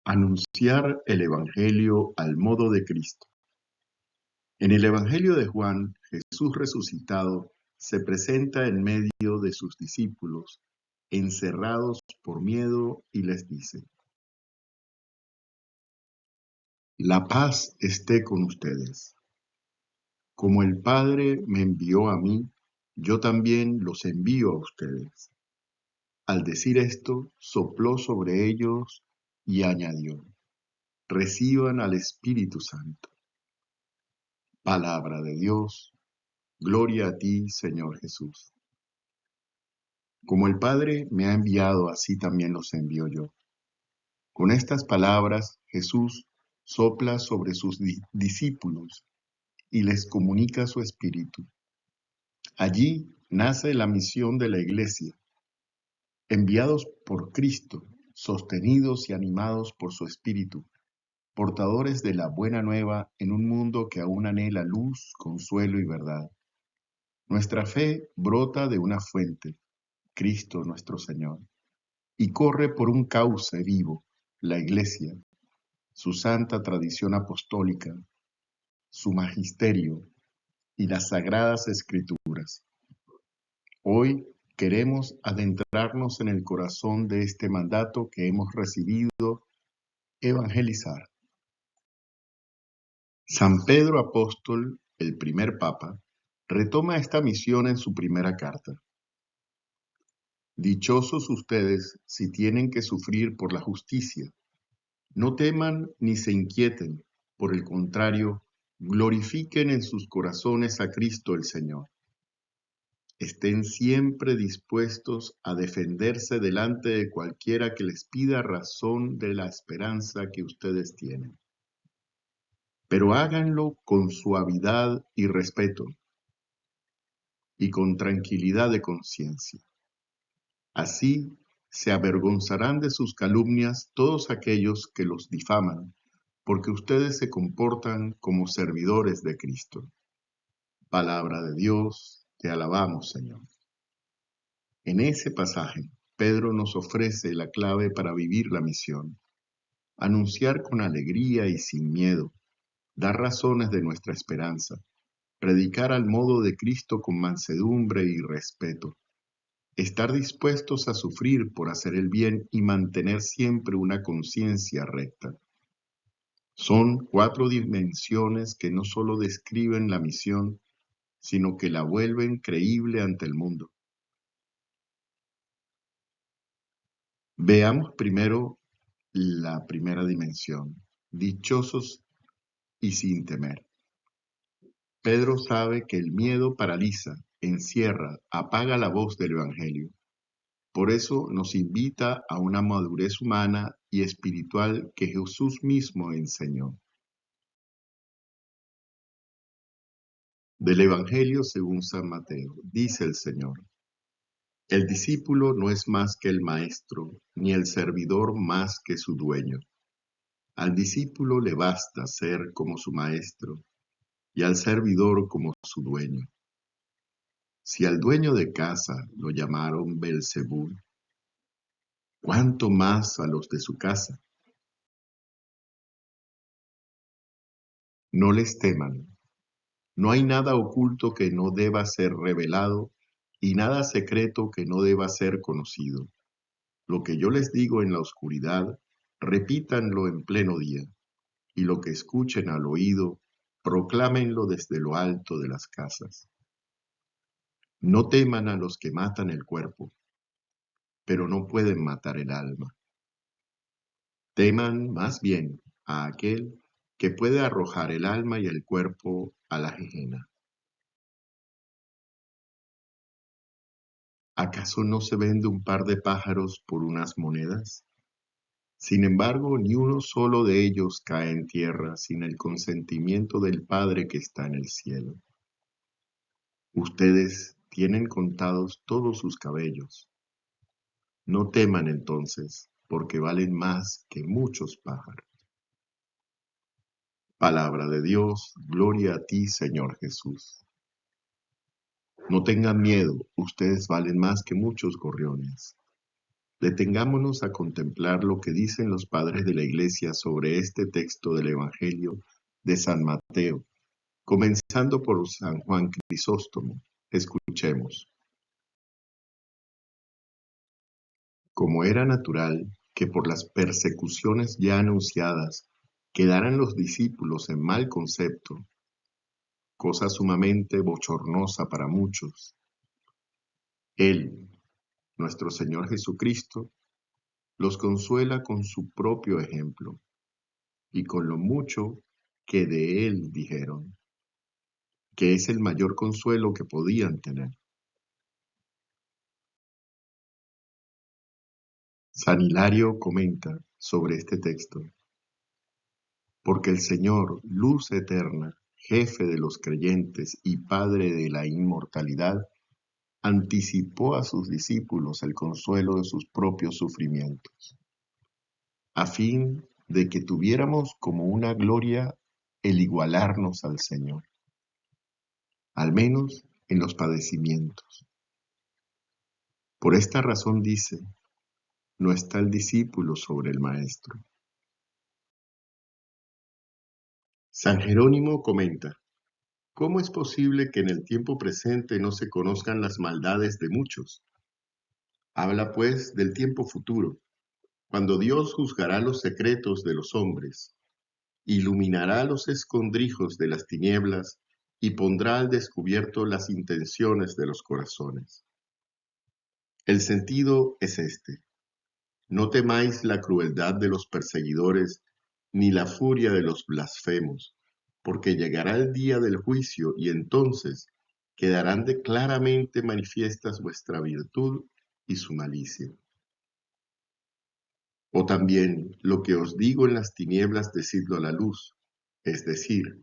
Anunciar el Evangelio al modo de Cristo. En el Evangelio de Juan, Jesús resucitado se presenta en medio de sus discípulos, encerrados por miedo, y les dice: La paz esté con ustedes. Como el Padre me envió a mí, yo también los envío a ustedes. Al decir esto, sopló sobre ellos y añadió: Reciban al Espíritu Santo. Palabra de Dios. Gloria a ti, Señor Jesús. Como el Padre me ha enviado, así también los envío yo. Con estas palabras, Jesús sopla sobre sus discípulos y les comunica su espíritu. Allí nace la misión de la Iglesia. Enviados por Cristo, sostenidos y animados por su espíritu, portadores de la buena nueva en un mundo que aún anhela luz, consuelo y verdad. Nuestra fe brota de una fuente, Cristo nuestro Señor, y corre por un cauce vivo, la Iglesia, su santa tradición apostólica, su magisterio y las sagradas escrituras. Hoy queremos adentrarnos en el corazón de este mandato que hemos recibido: evangelizar. San Pedro Apóstol, el primer Papa, retoma esta misión en su primera carta. Dichosos ustedes si tienen que sufrir por la justicia. No teman ni se inquieten, por el contrario, glorifiquen en sus corazones a Cristo el Señor. Estén siempre dispuestos a defenderse delante de cualquiera que les pida razón de la esperanza que ustedes tienen. Pero háganlo con suavidad y respeto, y con tranquilidad de conciencia. Así se avergonzarán de sus calumnias todos aquellos que los difaman, porque ustedes se comportan como servidores de Cristo. Palabra de Dios, te alabamos, Señor. En ese pasaje, Pedro nos ofrece la clave para vivir la misión: anunciar con alegría y sin miedo, dar razones de nuestra esperanza, predicar al modo de Cristo con mansedumbre y respeto, estar dispuestos a sufrir por hacer el bien y mantener siempre una conciencia recta. Son 4 dimensiones que no solo describen la misión, sino que la vuelven creíble ante el mundo. Veamos primero la primera dimensión: dichosos y sin temer. Pedro sabe que el miedo paraliza, encierra, apaga la voz del Evangelio. Por eso nos invita a una madurez humana y espiritual que Jesús mismo enseñó. Del Evangelio según San Mateo, dice el Señor: El discípulo no es más que el maestro, ni el servidor más que su dueño. Al discípulo le basta ser como su maestro, y al servidor como su dueño. Si al dueño de casa lo llamaron Belzebú, ¿cuánto más a los de su casa? No les teman. No hay nada oculto que no deba ser revelado, y nada secreto que no deba ser conocido. Lo que yo les digo en la oscuridad, repítanlo en pleno día, y lo que escuchen al oído, proclámenlo desde lo alto de las casas. No teman a los que matan el cuerpo, pero no pueden matar el alma. Teman más bien a aquel que puede arrojar el alma y el cuerpo a la gehenna. ¿Acaso no se vende un par de pájaros por unas monedas? Sin embargo, ni uno solo de ellos cae en tierra sin el consentimiento del Padre que está en el cielo. Ustedes tienen contados todos sus cabellos. No teman entonces, porque valen más que muchos pájaros. Palabra de Dios, gloria a ti, Señor Jesús. No tengan miedo, ustedes valen más que muchos gorriones. Detengámonos a contemplar lo que dicen los padres de la Iglesia sobre este texto del Evangelio de San Mateo, comenzando por San Juan Crisóstomo. Escuchemos. Como era natural que por las persecuciones ya anunciadas quedaran los discípulos en mal concepto, cosa sumamente bochornosa para muchos, Él, nuestro Señor Jesucristo, los consuela con su propio ejemplo y con lo mucho que de Él dijeron, que es el mayor consuelo que podían tener. San Hilario comenta sobre este texto, porque el Señor, luz eterna, jefe de los creyentes y Padre de la inmortalidad, anticipó a sus discípulos el consuelo de sus propios sufrimientos, a fin de que tuviéramos como una gloria el igualarnos al Señor, al menos en los padecimientos. Por esta razón dice, no está el discípulo sobre el maestro. San Jerónimo comenta, ¿cómo es posible que en el tiempo presente no se conozcan las maldades de muchos? Habla pues del tiempo futuro, cuando Dios juzgará los secretos de los hombres, iluminará los escondrijos de las tinieblas y pondrá al descubierto las intenciones de los corazones. El sentido es este: no temáis la crueldad de los perseguidores, ni la furia de los blasfemos, porque llegará el día del juicio y entonces quedarán de claramente manifiestas vuestra virtud y su malicia. O también, lo que os digo en las tinieblas, decidlo a la luz, es decir,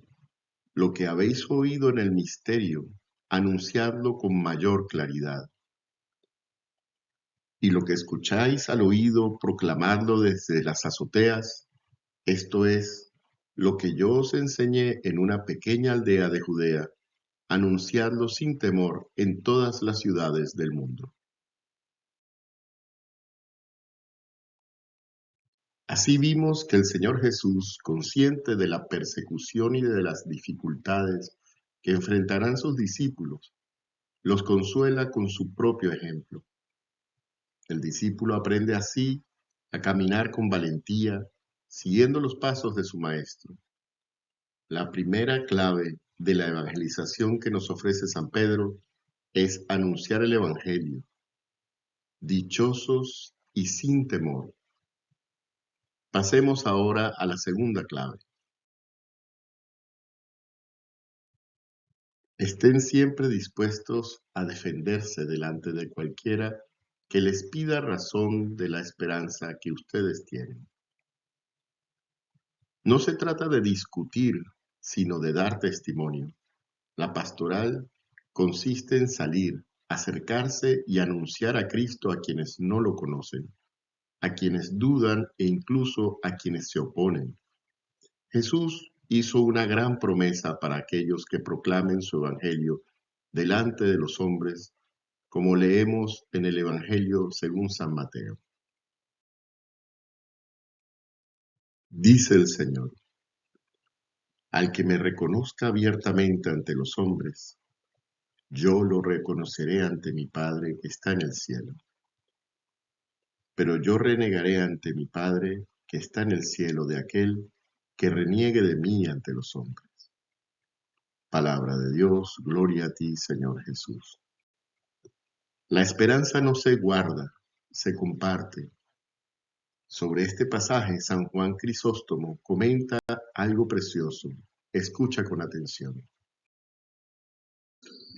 lo que habéis oído en el misterio, anunciadlo con mayor claridad. Y lo que escucháis al oído, proclamadlo desde las azoteas, esto es, lo que yo os enseñé en una pequeña aldea de Judea, anunciadlo sin temor en todas las ciudades del mundo. Así vimos que el Señor Jesús, consciente de la persecución y de las dificultades que enfrentarán sus discípulos, los consuela con su propio ejemplo. El discípulo aprende así a caminar con valentía, siguiendo los pasos de su maestro. La primera clave de la evangelización que nos ofrece San Pedro es anunciar el Evangelio, dichosos y sin temor. Pasemos ahora a la segunda clave. Estén siempre dispuestos a defenderse delante de cualquiera que les pida razón de la esperanza que ustedes tienen. No se trata de discutir, sino de dar testimonio. La pastoral consiste en salir, acercarse y anunciar a Cristo a quienes no lo conocen, a quienes dudan e incluso a quienes se oponen. Jesús hizo una gran promesa para aquellos que proclamen su evangelio delante de los hombres, como leemos en el Evangelio según San Mateo. Dice el Señor, al que me reconozca abiertamente ante los hombres, yo lo reconoceré ante mi Padre que está en el cielo. Pero yo renegaré ante mi Padre que está en el cielo de aquel que reniegue de mí ante los hombres. Palabra de Dios, gloria a ti, Señor Jesús. La esperanza no se guarda, se comparte. Sobre este pasaje, San Juan Crisóstomo comenta algo precioso. Escucha con atención.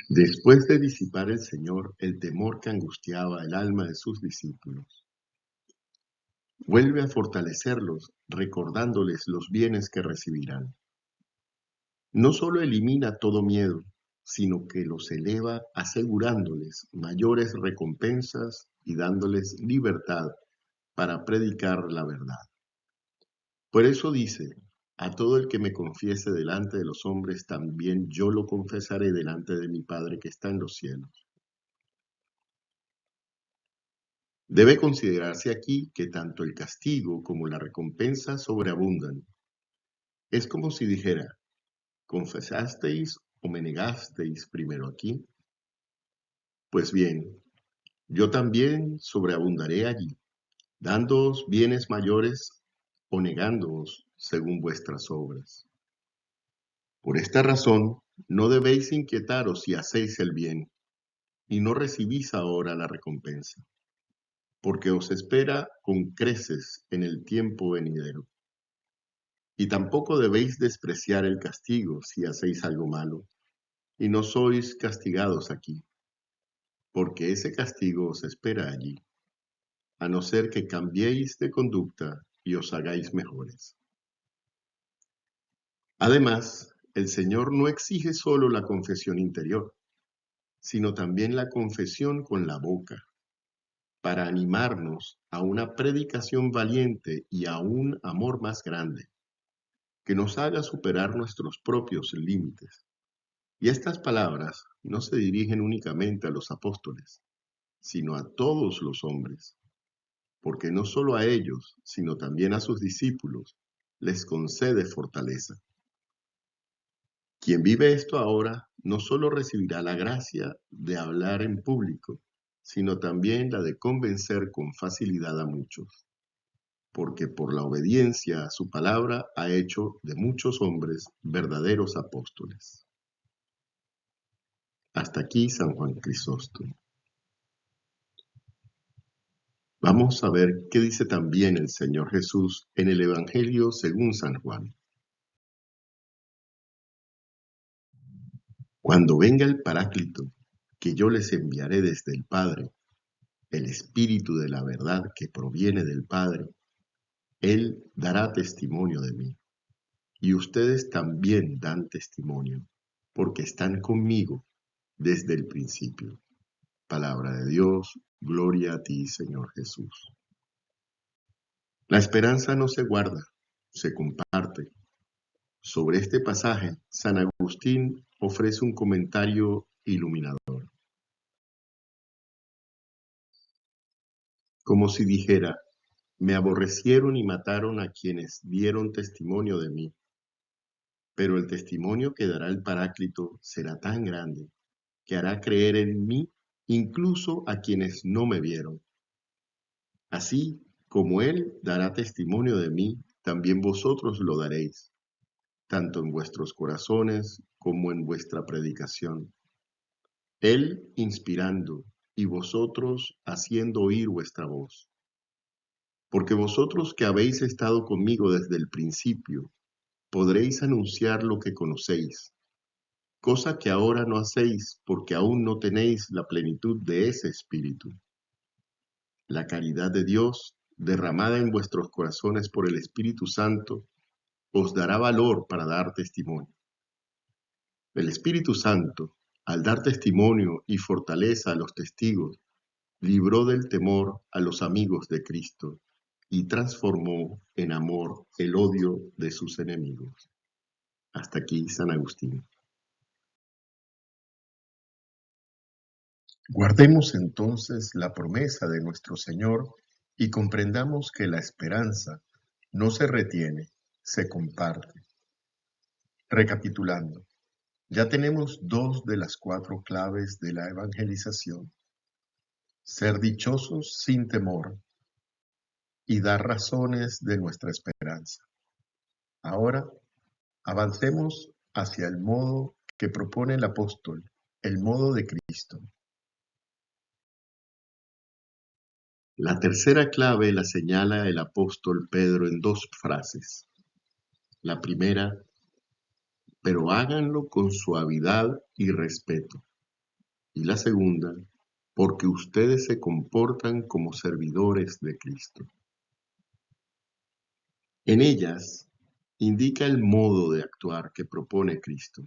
Después de disipar el Señor el temor que angustiaba el alma de sus discípulos, vuelve a fortalecerlos recordándoles los bienes que recibirán. No solo elimina todo miedo, sino que los eleva asegurándoles mayores recompensas y dándoles libertad para predicar la verdad. Por eso dice, a todo el que me confiese delante de los hombres, también yo lo confesaré delante de mi Padre que está en los cielos. Debe considerarse aquí que tanto el castigo como la recompensa sobreabundan. Es como si dijera, ¿confesasteis o me negasteis primero aquí? Pues bien, yo también sobreabundaré allí, dándoos bienes mayores o negándoos según vuestras obras. Por esta razón, no debéis inquietaros si hacéis el bien, y no recibís ahora la recompensa, porque os espera con creces en el tiempo venidero. Y tampoco debéis despreciar el castigo si hacéis algo malo, y no sois castigados aquí, porque ese castigo os espera allí, a no ser que cambiéis de conducta y os hagáis mejores. Además, el Señor no exige solo la confesión interior, sino también la confesión con la boca, para animarnos a una predicación valiente y a un amor más grande, que nos haga superar nuestros propios límites. Y estas palabras no se dirigen únicamente a los apóstoles, sino a todos los hombres, porque no solo a ellos, sino también a sus discípulos, les concede fortaleza. Quien vive esto ahora no solo recibirá la gracia de hablar en público, sino también la de convencer con facilidad a muchos, porque por la obediencia a su palabra ha hecho de muchos hombres verdaderos apóstoles. Hasta aquí San Juan Crisóstomo. Vamos a ver qué dice también el Señor Jesús en el Evangelio según San Juan. Cuando venga el Paráclito, que yo les enviaré desde el Padre, el Espíritu de la verdad que proviene del Padre, Él dará testimonio de mí. Y ustedes también dan testimonio, porque están conmigo desde el principio. Palabra de Dios, gloria a ti, Señor Jesús. La esperanza no se guarda, se comparte. Sobre este pasaje, San Agustín ofrece un comentario iluminador. Como si dijera, me aborrecieron y mataron a quienes dieron testimonio de mí, pero el testimonio que dará el Paráclito será tan grande que hará creer en mí incluso a quienes no me vieron. Así como Él dará testimonio de mí, también vosotros lo daréis, tanto en vuestros corazones como en vuestra predicación. Él inspirando y vosotros haciendo oír vuestra voz. Porque vosotros que habéis estado conmigo desde el principio, podréis anunciar lo que conocéis, cosa que ahora no hacéis porque aún no tenéis la plenitud de ese espíritu. La caridad de Dios, derramada en vuestros corazones por el Espíritu Santo, os dará valor para dar testimonio. El Espíritu Santo, al dar testimonio y fortaleza a los testigos, libró del temor a los amigos de Cristo y transformó en amor el odio de sus enemigos. Hasta aquí San Agustín. Guardemos entonces la promesa de nuestro Señor y comprendamos que la esperanza no se retiene, se comparte. Recapitulando, ya tenemos dos de las cuatro claves de la evangelización: ser dichosos sin temor y dar razones de nuestra esperanza. Ahora avancemos hacia el modo que propone el apóstol, el modo de Cristo. La tercera clave la señala el apóstol Pedro en dos frases. La primera, pero háganlo con suavidad y respeto. Y la segunda, porque ustedes se comportan como servidores de Cristo. En ellas indica el modo de actuar que propone Cristo,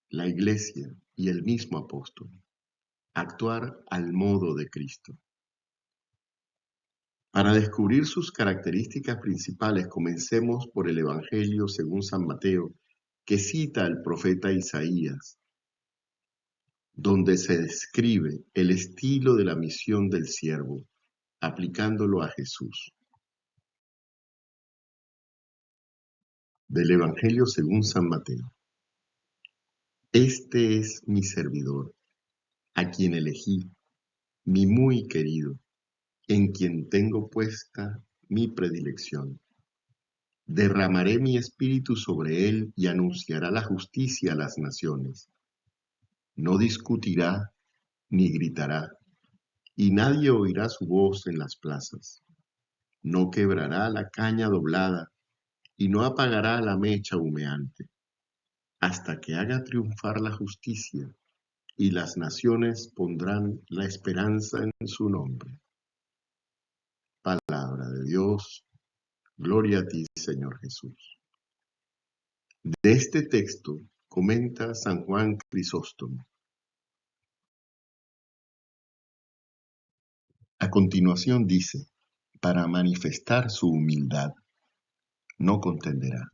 la Iglesia y el mismo apóstol. Actuar al modo de Cristo. Para descubrir sus características principales, comencemos por el Evangelio según San Mateo, que cita al profeta Isaías, donde se describe el estilo de la misión del siervo, aplicándolo a Jesús. Del Evangelio según San Mateo. Este es mi servidor, a quien elegí, mi muy querido, en quien tengo puesta mi predilección. Derramaré mi espíritu sobre él y anunciará la justicia a las naciones. No discutirá ni gritará, y nadie oirá su voz en las plazas. No quebrará la caña doblada y no apagará la mecha humeante, hasta que haga triunfar la justicia, y las naciones pondrán la esperanza en su nombre. Palabra de Dios, gloria a ti, Señor Jesús. De este texto comenta San Juan Crisóstomo. A continuación dice, para manifestar su humildad, no contenderá,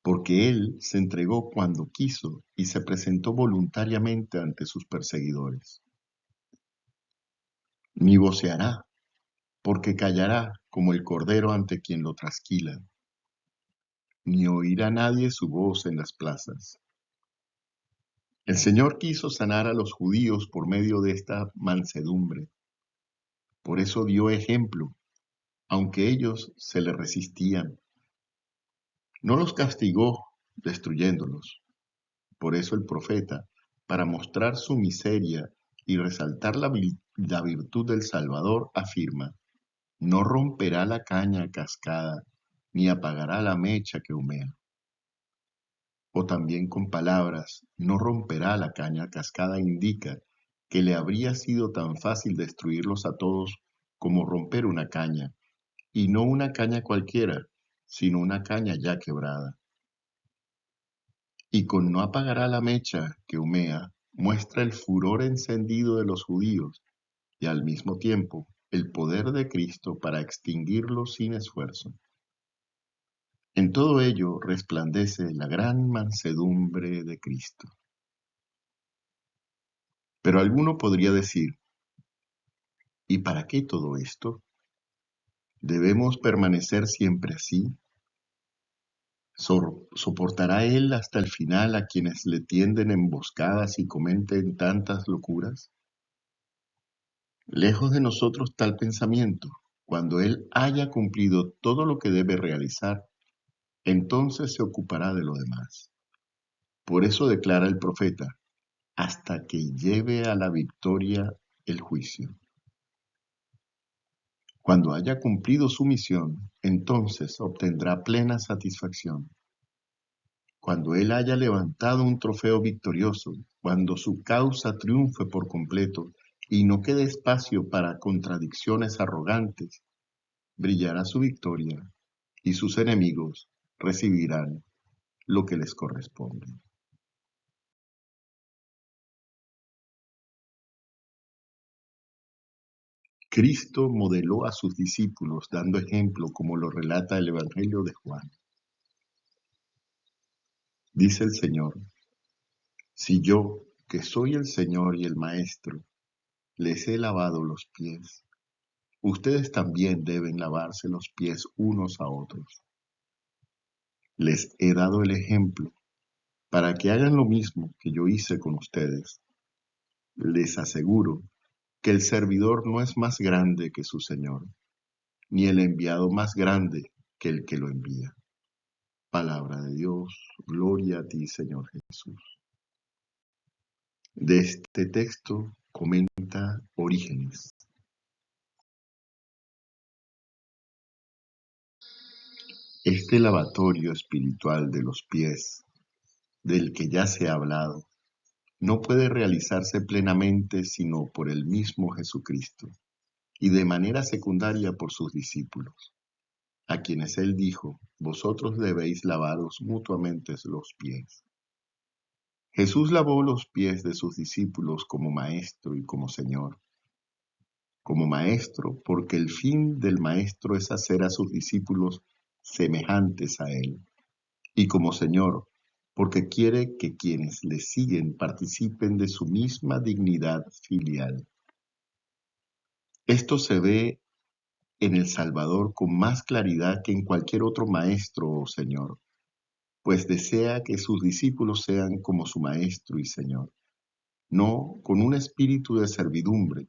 porque él se entregó cuando quiso y se presentó voluntariamente ante sus perseguidores. Ni voceará, porque callará como el cordero ante quien lo trasquila, ni oirá nadie su voz en las plazas. El Señor quiso sanar a los judíos por medio de esta mansedumbre. Por eso dio ejemplo, aunque ellos se le resistían. No los castigó destruyéndolos. Por eso el profeta, para mostrar su miseria y resaltar la virtud del Salvador, afirma, no romperá la caña cascada, ni apagará la mecha que humea. O también con palabras, no romperá la caña cascada indica que le habría sido tan fácil destruirlos a todos como romper una caña, y no una caña cualquiera, sino una caña ya quebrada. Y con no apagará la mecha que humea, muestra el furor encendido de los judíos y al mismo tiempo el poder de Cristo para extinguirlo sin esfuerzo. En todo ello resplandece la gran mansedumbre de Cristo. Pero alguno podría decir, ¿y para qué todo esto? ¿Debemos permanecer siempre así? ¿Soportará él hasta el final a quienes le tienden emboscadas y cometen tantas locuras? Lejos de nosotros tal pensamiento. Cuando él haya cumplido todo lo que debe realizar, entonces se ocupará de lo demás. Por eso declara el profeta, hasta que lleve a la victoria el juicio. Cuando haya cumplido su misión, entonces obtendrá plena satisfacción. Cuando él haya levantado un trofeo victorioso, cuando su causa triunfe por completo y no quede espacio para contradicciones arrogantes, brillará su victoria y sus enemigos recibirán lo que les corresponde. Cristo modeló a sus discípulos dando ejemplo como lo relata el Evangelio de Juan. Dice el Señor, si yo, que soy el Señor y el Maestro, les he lavado los pies, ustedes también deben lavarse los pies unos a otros. Les he dado el ejemplo para que hagan lo mismo que yo hice con ustedes. Les aseguro que el servidor no es más grande que su Señor, ni el enviado más grande que el que lo envía. Palabra de Dios, gloria a ti, Señor Jesús. De este texto comenta Orígenes. Este lavatorio espiritual de los pies, del que ya se ha hablado, no puede realizarse plenamente sino por el mismo Jesucristo, y de manera secundaria por sus discípulos, a quienes él dijo, vosotros debéis lavaros mutuamente los pies. Jesús lavó los pies de sus discípulos como maestro y como Señor. Como maestro, porque el fin del maestro es hacer a sus discípulos semejantes a él. Y como Señor, porque quiere que quienes le siguen participen de su misma dignidad filial. Esto se ve en el Salvador con más claridad que en cualquier otro maestro o Señor, pues desea que sus discípulos sean como su Maestro y Señor, no con un espíritu de servidumbre,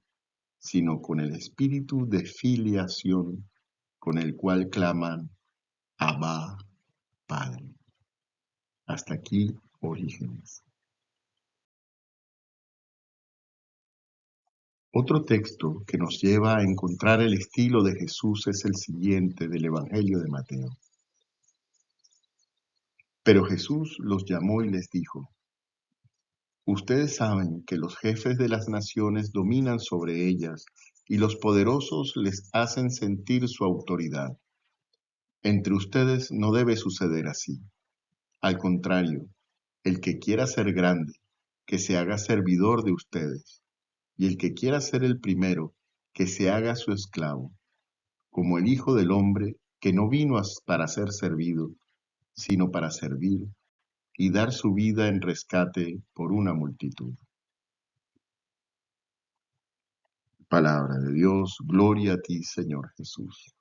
sino con el espíritu de filiación con el cual claman Abba, Padre. Hasta aquí, Orígenes. Otro texto que nos lleva a encontrar el estilo de Jesús es el siguiente del Evangelio de Mateo. Pero Jesús los llamó y les dijo: Ustedes saben que los jefes de las naciones dominan sobre ellas y los poderosos les hacen sentir su autoridad. Entre ustedes no debe suceder así. Al contrario, el que quiera ser grande, que se haga servidor de ustedes, y el que quiera ser el primero, que se haga su esclavo, como el Hijo del Hombre, que no vino para ser servido, sino para servir y dar su vida en rescate por una multitud. Palabra de Dios, gloria a ti, Señor Jesús.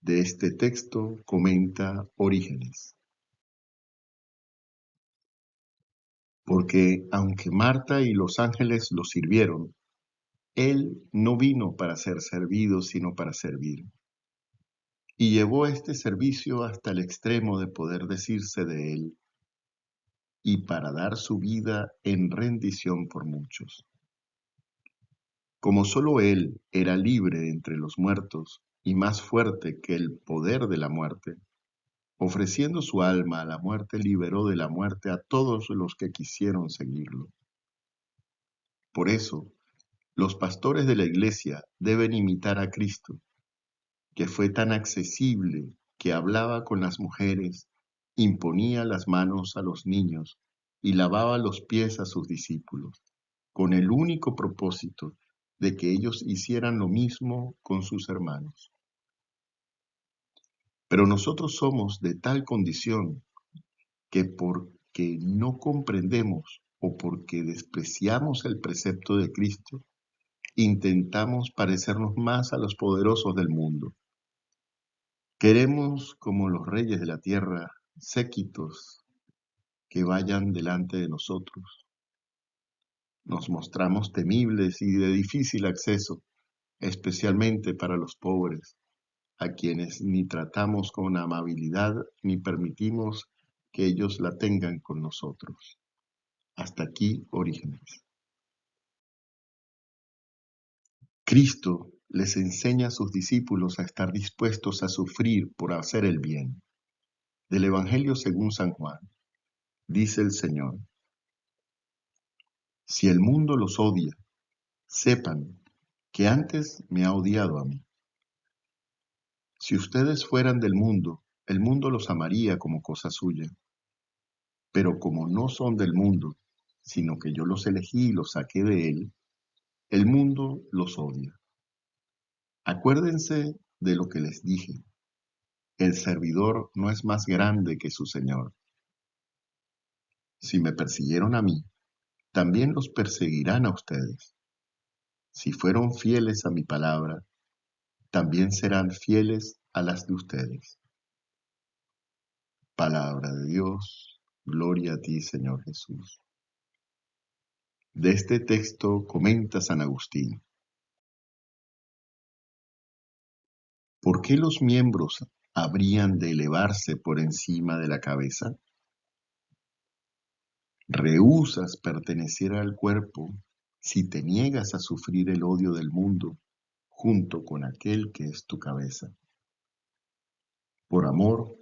De este texto comenta Orígenes. Porque aunque Marta y los ángeles lo sirvieron, él no vino para ser servido, sino para servir. Y llevó este servicio hasta el extremo de poder decirse de él, y para dar su vida en rendición por muchos. Como sólo él era libre entre los muertos y más fuerte que el poder de la muerte, ofreciendo su alma a la muerte, liberó de la muerte a todos los que quisieron seguirlo. Por eso, los pastores de la iglesia deben imitar a Cristo, que fue tan accesible que hablaba con las mujeres, imponía las manos a los niños y lavaba los pies a sus discípulos, con el único propósito de que ellos hicieran lo mismo con sus hermanos. Pero nosotros somos de tal condición que porque no comprendemos o porque despreciamos el precepto de Cristo, intentamos parecernos más a los poderosos del mundo. Queremos, como los reyes de la tierra, séquitos que vayan delante de nosotros. Nos mostramos temibles y de difícil acceso, especialmente para los pobres, a quienes ni tratamos con amabilidad ni permitimos que ellos la tengan con nosotros. Hasta aquí, Orígenes. Cristo les enseña a sus discípulos a estar dispuestos a sufrir por hacer el bien. Del Evangelio según San Juan, dice el Señor: Si el mundo los odia, sepan que antes me ha odiado a mí. Si ustedes fueran del mundo, el mundo los amaría como cosa suya. Pero como no son del mundo, sino que yo los elegí y los saqué de él, el mundo los odia. Acuérdense de lo que les dije. El servidor no es más grande que su Señor. Si me persiguieron a mí, también los perseguirán a ustedes. Si fueron fieles a mi palabra, también serán fieles a las de ustedes. Palabra de Dios, gloria a ti, Señor Jesús. De este texto comenta San Agustín: ¿por qué los miembros habrían de elevarse por encima de la cabeza? Rehúsas pertenecer al cuerpo si te niegas a sufrir el odio del mundo junto con aquel que es tu cabeza. Por amor,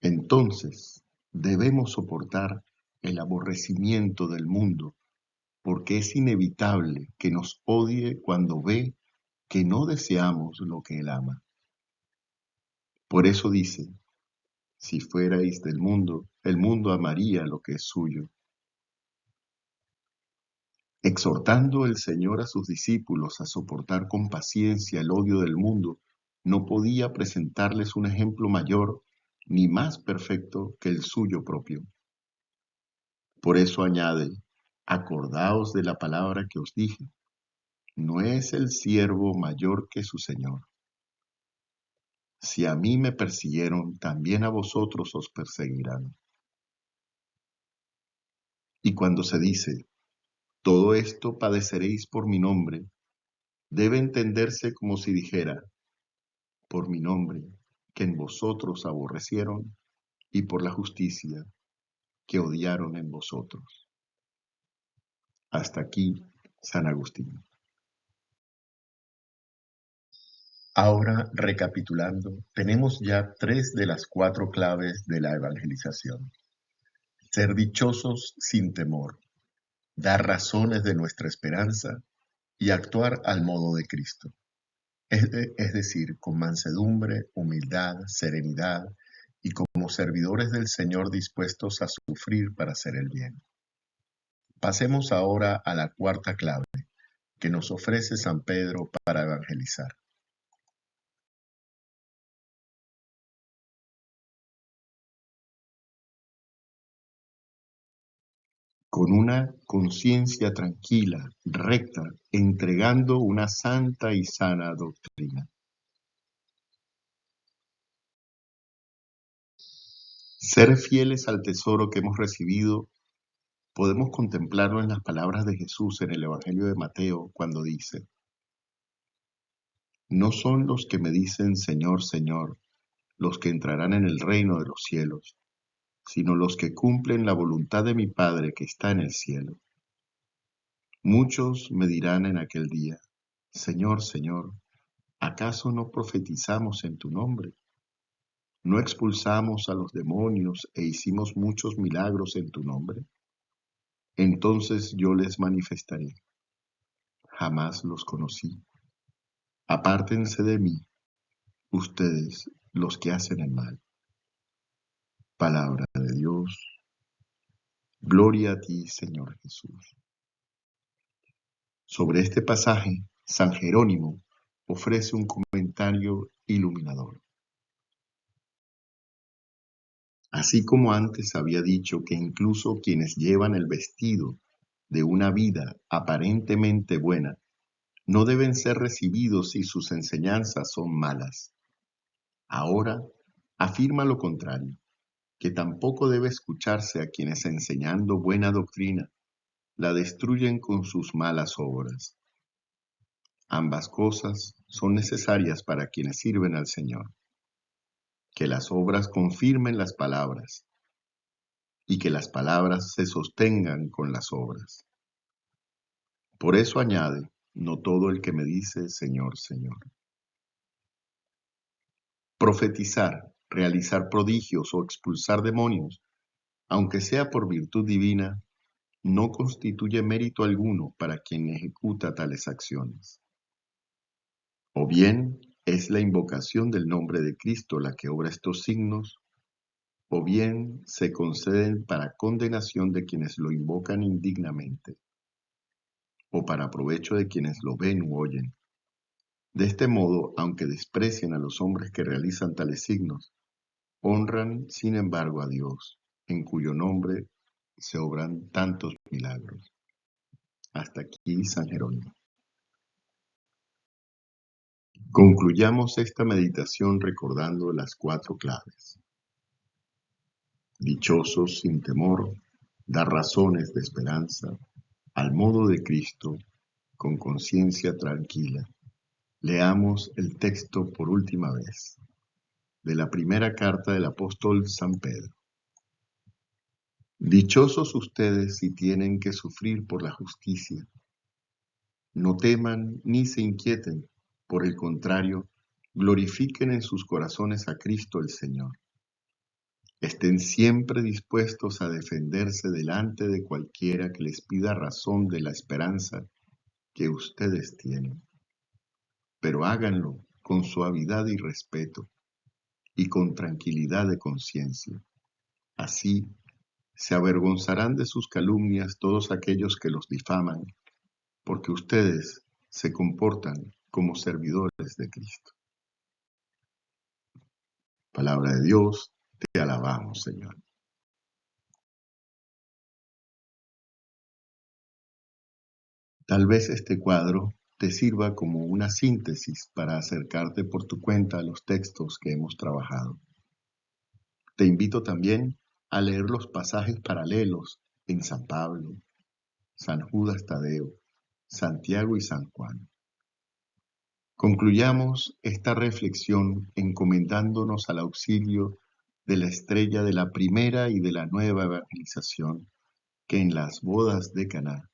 entonces, debemos soportar el aborrecimiento del mundo, porque es inevitable que nos odie cuando ve que no deseamos lo que él ama. Por eso dice: si fuerais del mundo, el mundo amaría lo que es suyo. Exhortando el Señor a sus discípulos a soportar con paciencia el odio del mundo, no podía presentarles un ejemplo mayor ni más perfecto que el suyo propio. Por eso añade: acordaos de la palabra que os dije. ¿No es el siervo mayor que su señor? Si a mí me persiguieron, también a vosotros os perseguirán. Y cuando se dice, todo esto padeceréis por mi nombre, debe entenderse como si dijera, por mi nombre, que en vosotros aborrecieron, y por la justicia, que odiaron en vosotros. Hasta aquí, San Agustín. Ahora, recapitulando, tenemos ya 3 de las 4 claves de la evangelización. Ser dichosos sin temor, dar razones de nuestra esperanza y actuar al modo de Cristo. Es decir, con mansedumbre, humildad, serenidad y como servidores del Señor dispuestos a sufrir para hacer el bien. Pasemos ahora a la 4ª clave que nos ofrece San Pedro para evangelizar. Con una conciencia tranquila, recta, entregando una santa y sana doctrina. Ser fieles al tesoro que hemos recibido, podemos contemplarlo en las palabras de Jesús en el Evangelio de Mateo cuando dice, no son los que me dicen Señor, Señor, los que entrarán en el reino de los cielos, sino los que cumplen la voluntad de mi Padre que está en el cielo. Muchos me dirán en aquel día, Señor, Señor, ¿acaso no profetizamos en tu nombre? ¿No expulsamos a los demonios e hicimos muchos milagros en tu nombre? Entonces yo les manifestaré, jamás los conocí. Apártense de mí, ustedes los que hacen el mal. Palabra de Dios. Gloria a ti, Señor Jesús. Sobre este pasaje, San Jerónimo ofrece un comentario iluminador. Así como antes había dicho que incluso quienes llevan el vestido de una vida aparentemente buena no deben ser recibidos si sus enseñanzas son malas. Ahora afirma lo contrario, que tampoco debe escucharse a quienes enseñando buena doctrina la destruyen con sus malas obras. Ambas cosas son necesarias para quienes sirven al Señor. Que las obras confirmen las palabras y que las palabras se sostengan con las obras. Por eso añade, no todo el que me dice Señor, Señor. Profetizar, realizar prodigios o expulsar demonios, aunque sea por virtud divina, no constituye mérito alguno para quien ejecuta tales acciones. O bien es la invocación del nombre de Cristo la que obra estos signos, o bien se conceden para condenación de quienes lo invocan indignamente, o para provecho de quienes lo ven u oyen. De este modo, aunque desprecian a los hombres que realizan tales signos, honran sin embargo a Dios, en cuyo nombre se obran tantos milagros. Hasta aquí San Jerónimo. Concluyamos esta meditación recordando las 4 claves. Dichosos sin temor, dar razones de esperanza, al modo de Cristo, con conciencia tranquila. Leamos el texto por última vez, de la primera carta del apóstol San Pedro. Dichosos ustedes si tienen que sufrir por la justicia. No teman ni se inquieten, por el contrario, glorifiquen en sus corazones a Cristo el Señor. Estén siempre dispuestos a defenderse delante de cualquiera que les pida razón de la esperanza que ustedes tienen. Pero háganlo con suavidad y respeto, y con tranquilidad de conciencia. Así se avergonzarán de sus calumnias todos aquellos que los difaman, porque ustedes se comportan como servidores de Cristo. Palabra de Dios, te alabamos, Señor. Tal vez este cuadro te sirva como una síntesis para acercarte por tu cuenta a los textos que hemos trabajado. Te invito también a leer los pasajes paralelos en San Pablo, San Judas Tadeo, Santiago y San Juan. Concluyamos esta reflexión encomendándonos al auxilio de la estrella de la primera y de la nueva evangelización que en las bodas de Caná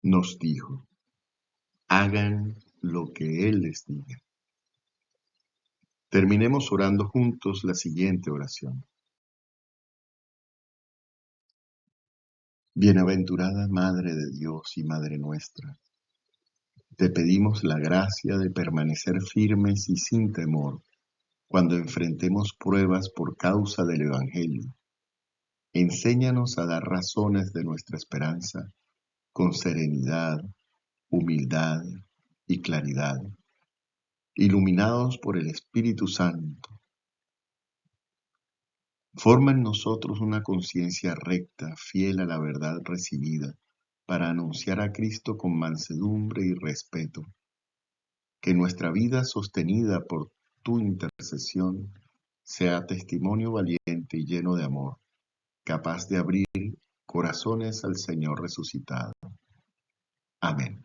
nos dijo: hagan lo que Él les diga. Terminemos orando juntos la siguiente oración. Bienaventurada Madre de Dios y Madre nuestra, te pedimos la gracia de permanecer firmes y sin temor cuando enfrentemos pruebas por causa del Evangelio. Enséñanos a dar razones de nuestra esperanza con serenidad, humildad y claridad, iluminados por el Espíritu Santo. Forma en nosotros una conciencia recta, fiel a la verdad recibida, para anunciar a Cristo con mansedumbre y respeto. Que nuestra vida sostenida por tu intercesión sea testimonio valiente y lleno de amor, capaz de abrir corazones al Señor resucitado. Amén.